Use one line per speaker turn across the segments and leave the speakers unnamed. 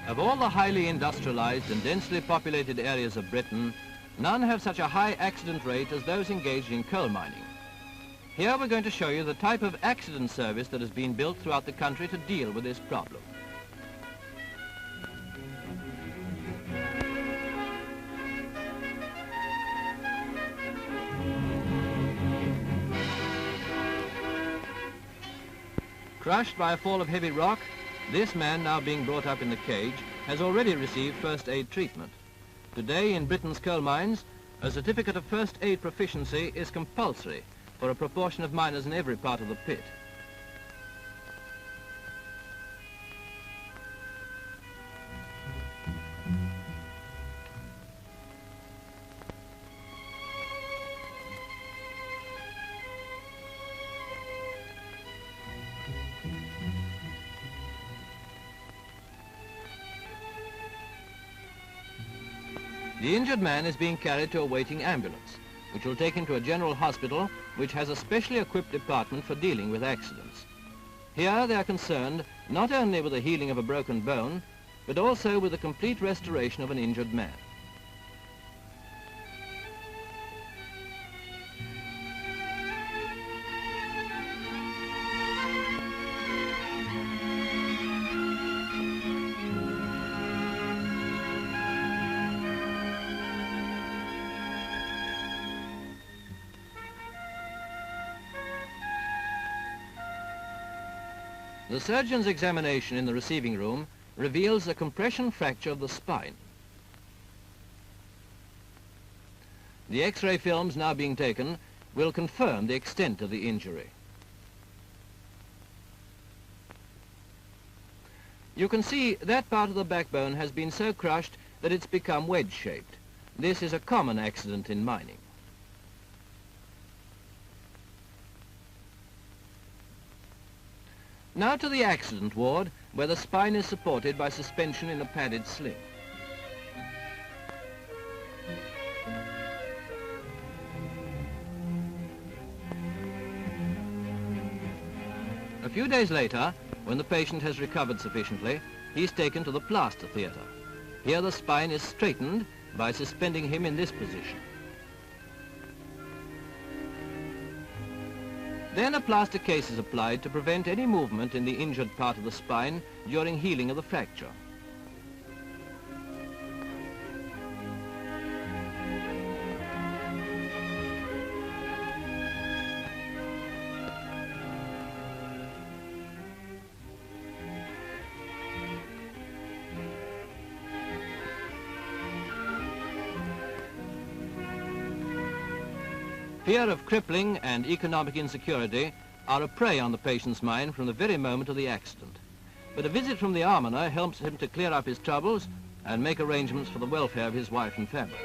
Of all the highly industrialized and densely populated areas of Britain, none have such a high accident rate as those engaged in coal mining. Here we're going to show you the type of accident service that has been built throughout the country to deal with this problem. Crushed by a fall of heavy rock, this man, now being brought up in the cage, has already received first aid treatment. Today in Britain's coal mines, a certificate of first aid proficiency is compulsory for a proportion of miners in every part of the pit. The injured man is being carried to a waiting ambulance, which will take him to a general hospital which has a specially equipped department for dealing with accidents. Here they are concerned not only with the healing of a broken bone, but also with the complete restoration of an injured man. The surgeon's examination in the receiving room reveals a compression fracture of the spine. The X-ray films now being taken will confirm the extent of the injury. You can see that part of the backbone has been so crushed that it's become wedge-shaped. This is a common accident in mining. Now to the accident ward, where the spine is supported by suspension in a padded sling. A few days later, when the patient has recovered sufficiently, he's taken to the plaster theatre. Here the spine is straightened by suspending him in this position. Then a plaster case is applied to prevent any movement in the injured part of the spine during healing of the fracture. Fear of crippling and economic insecurity are a prey on the patient's mind from the very moment of the accident. But a visit from the almoner helps him to clear up his troubles and make arrangements for the welfare of his wife and family.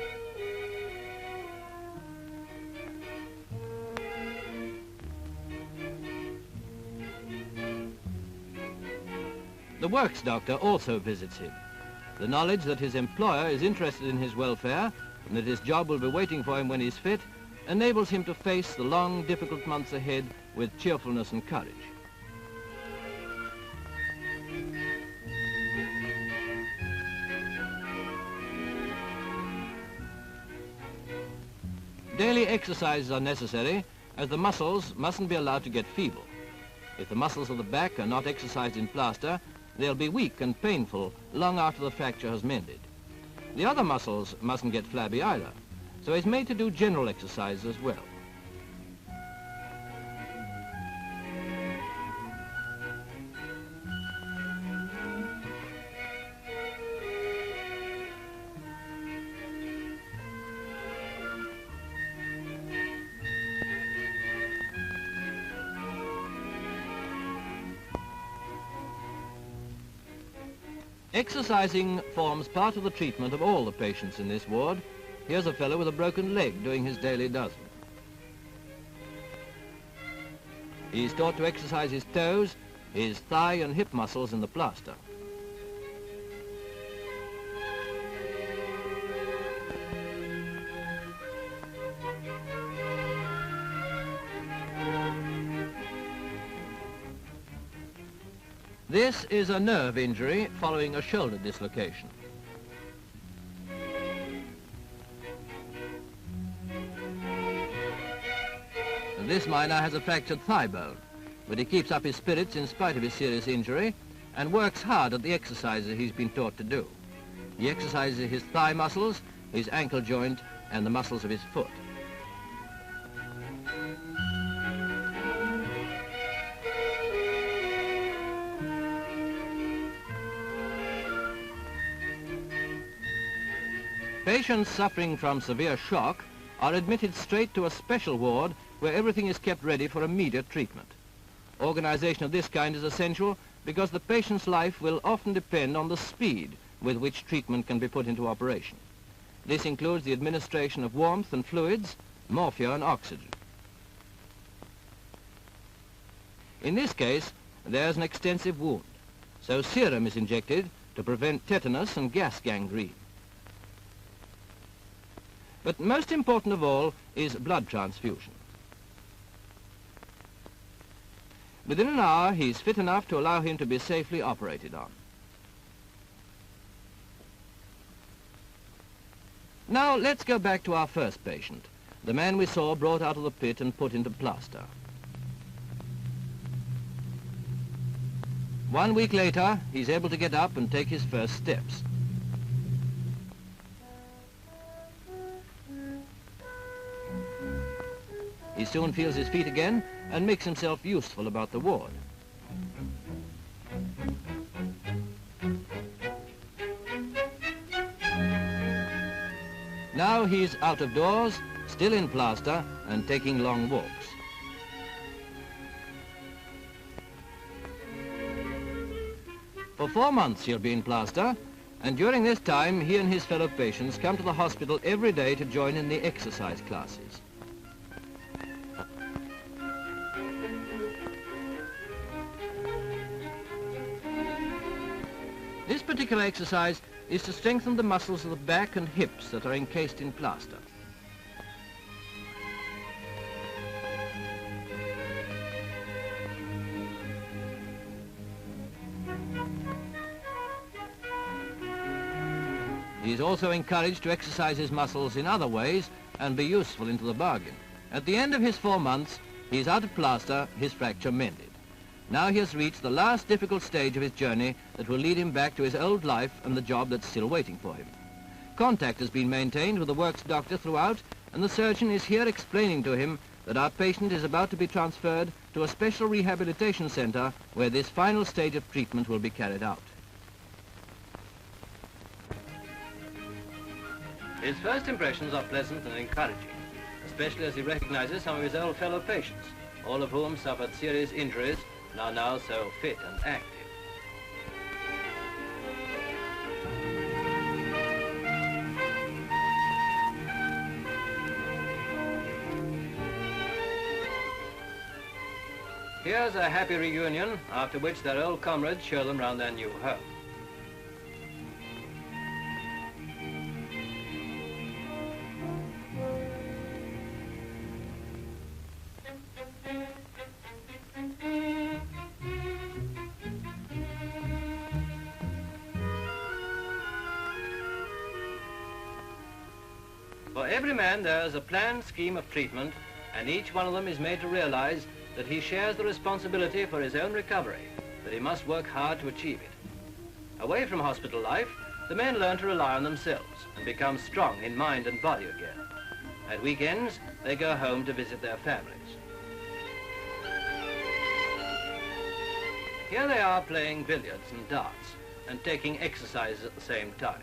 The works doctor also visits him. The knowledge that his employer is interested in his welfare and that his job will be waiting for him when he's fit enables him to face the long, difficult months ahead with cheerfulness and courage. Daily exercises are necessary, as the muscles mustn't be allowed to get feeble. If the muscles of the back are not exercised in plaster, they'll be weak and painful long after the fracture has mended. The other muscles mustn't get flabby either, so he's made to do general exercise as well. Exercising forms part of the treatment of all the patients in this ward. Here's a fellow with a broken leg doing his daily dozen. He's taught to exercise his toes, his thigh and hip muscles in the plaster. This is a nerve injury following a shoulder dislocation. This miner has a fractured thigh bone, but he keeps up his spirits in spite of his serious injury and works hard at the exercises he's been taught to do. He exercises his thigh muscles, his ankle joint, and the muscles of his foot. Patients suffering from severe shock are admitted straight to a special ward where everything is kept ready for immediate treatment. Organization of this kind is essential because the patient's life will often depend on the speed with which treatment can be put into operation. This includes the administration of warmth and fluids, morphia and oxygen. In this case, there's an extensive wound, so serum is injected to prevent tetanus and gas gangrene. But most important of all is blood transfusion. Within an hour, he's fit enough to allow him to be safely operated on. Now, let's go back to our first patient, the man we saw brought out of the pit and put into plaster. 1 week later, he's able to get up and take his first steps. He soon feels his feet again and makes himself useful about the ward. Now he's out of doors, still in plaster, and taking long walks. For 4 months he'll be in plaster, and during this time he and his fellow patients come to the hospital every day to join in the exercise classes. This particular exercise is to strengthen the muscles of the back and hips that are encased in plaster. He is also encouraged to exercise his muscles in other ways and be useful into the bargain. At the end of his 4 months, he is out of plaster, his fracture mended. Now he has reached the last difficult stage of his journey that will lead him back to his old life and the job that's still waiting for him. Contact has been maintained with the works doctor throughout, and the surgeon is here explaining to him that our patient is about to be transferred to a special rehabilitation center where this final stage of treatment will be carried out. His first impressions are pleasant and encouraging, especially as he recognizes some of his old fellow patients, all of whom suffered serious injuries and are now so fit and active. Here's a happy reunion, after which their old comrades show them round their new home. For every man there is a planned scheme of treatment, and each one of them is made to realize that he shares the responsibility for his own recovery, that he must work hard to achieve it. Away from hospital life, the men learn to rely on themselves and become strong in mind and body again. At weekends, they go home to visit their families. Here they are playing billiards and darts and taking exercise at the same time.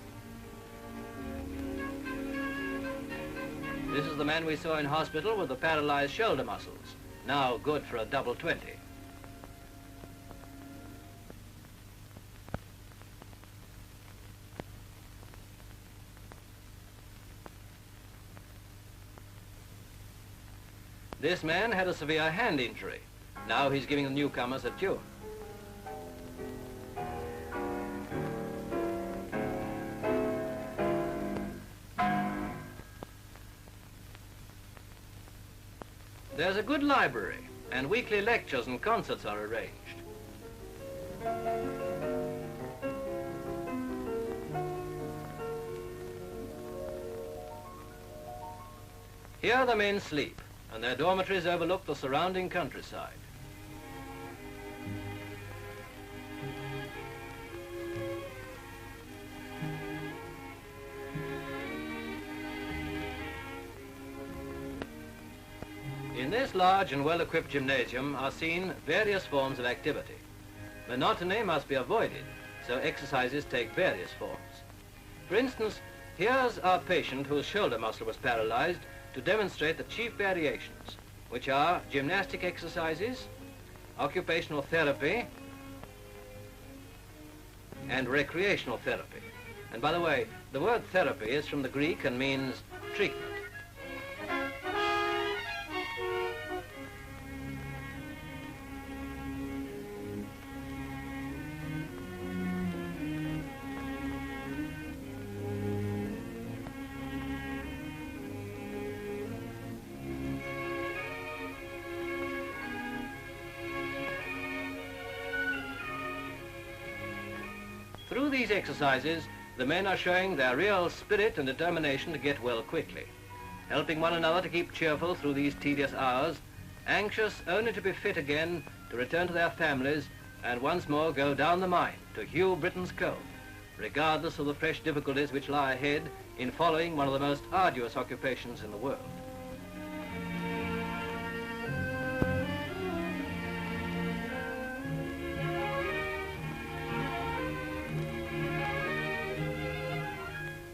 This is the man we saw in hospital with the paralyzed shoulder muscles, now good for a double 20. This man had a severe hand injury. Now he's giving the newcomers a tune. There's a good library, and weekly lectures and concerts are arranged. Here the men sleep, and their dormitories overlook the surrounding countryside. In this large and well-equipped gymnasium are seen various forms of activity. Monotony must be avoided, so exercises take various forms. For instance, here's our patient whose shoulder muscle was paralyzed to demonstrate the chief variations, which are gymnastic exercises, occupational therapy, and recreational therapy. And by the way, the word therapy is from the Greek and means treatment. Through these exercises, the men are showing their real spirit and determination to get well quickly, helping one another to keep cheerful through these tedious hours, anxious only to be fit again to return to their families and once more go down the mine to hew Britain's coal, regardless of the fresh difficulties which lie ahead in following one of the most arduous occupations in the world.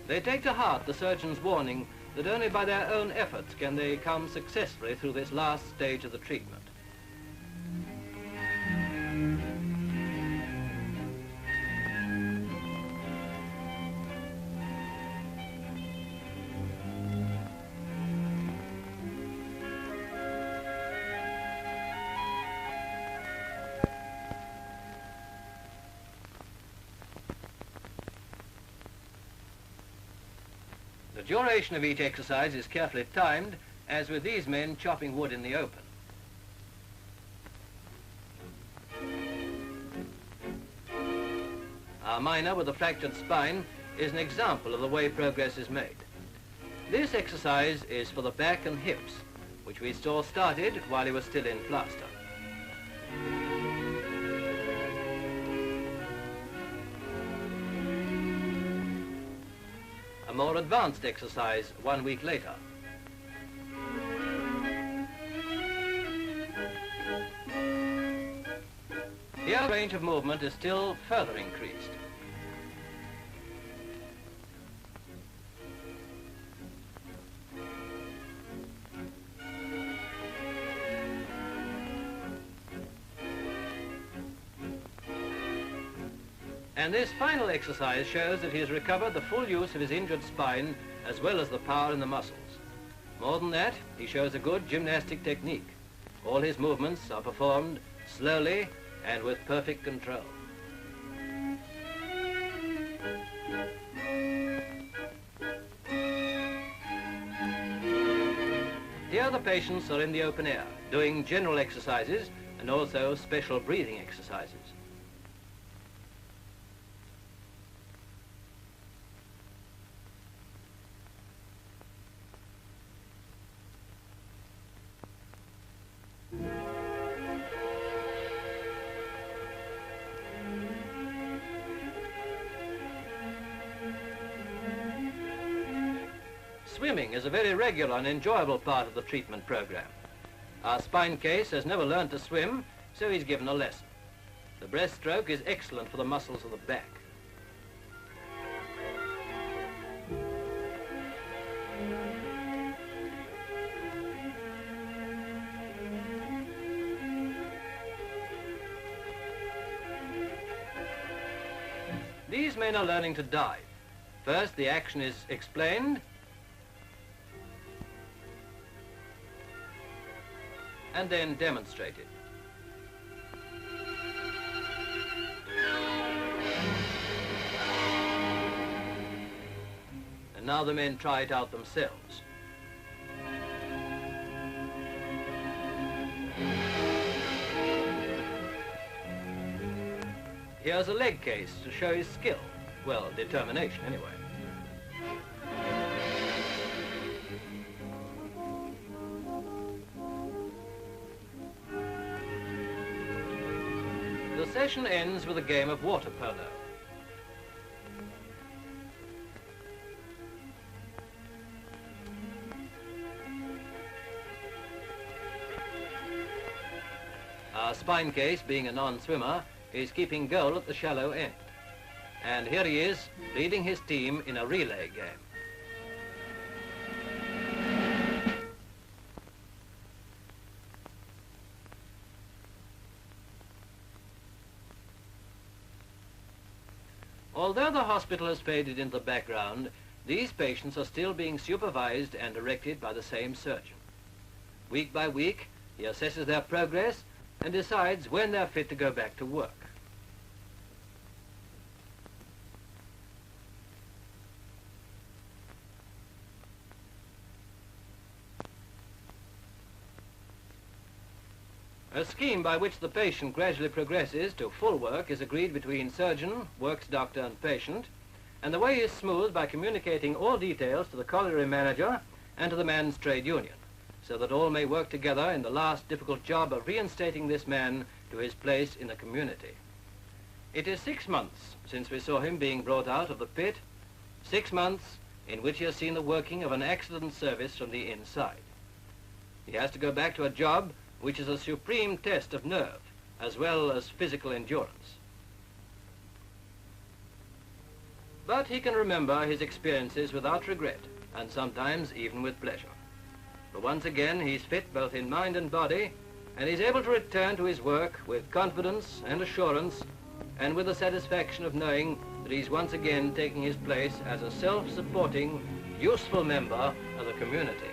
They take to heart the surgeon's warning that only by their own efforts can they come successfully through this last stage of the treatment. The duration of each exercise is carefully timed, as with these men chopping wood in the open. Our miner with a fractured spine is an example of the way progress is made. This exercise is for the back and hips, which we saw started while he was still in plaster. A more advanced exercise 1 week later. Here the range of movement is still further increased. And this final exercise shows that he has recovered the full use of his injured spine as well as the power in the muscles. More than that, he shows a good gymnastic technique. All his movements are performed slowly and with perfect control. Here the patients are in the open air, doing general exercises and also special breathing exercises. Swimming is a very regular and enjoyable part of the treatment program. Our spine case has never learned to swim, so he's given a lesson. The breaststroke is excellent for the muscles of the back. These men are learning to dive. First, the action is explained, and then demonstrated. And now the men try it out themselves. Here's a leg case to show his skill. Well, determination anyway. The session ends with a game of water polo. Our spine case, being a non-swimmer, is keeping goal at the shallow end. And here he is, leading his team in a relay game. Although the hospital has faded into the background, these patients are still being supervised and directed by the same surgeon. Week by week, he assesses their progress and decides when they're fit to go back to work. A scheme by which the patient gradually progresses to full work is agreed between surgeon, works doctor and patient, and the way is smoothed by communicating all details to the colliery manager and to the man's trade union, so that all may work together in the last difficult job of reinstating this man to his place in the community. It is 6 months since we saw him being brought out of the pit, 6 months in which he has seen the working of an accident service from the inside. He has to go back to a job which is a supreme test of nerve as well as physical endurance. But he can remember his experiences without regret, and sometimes even with pleasure. For once again, he's fit both in mind and body, and he's able to return to his work with confidence and assurance, and with the satisfaction of knowing that he's once again taking his place as a self-supporting, useful member of the community.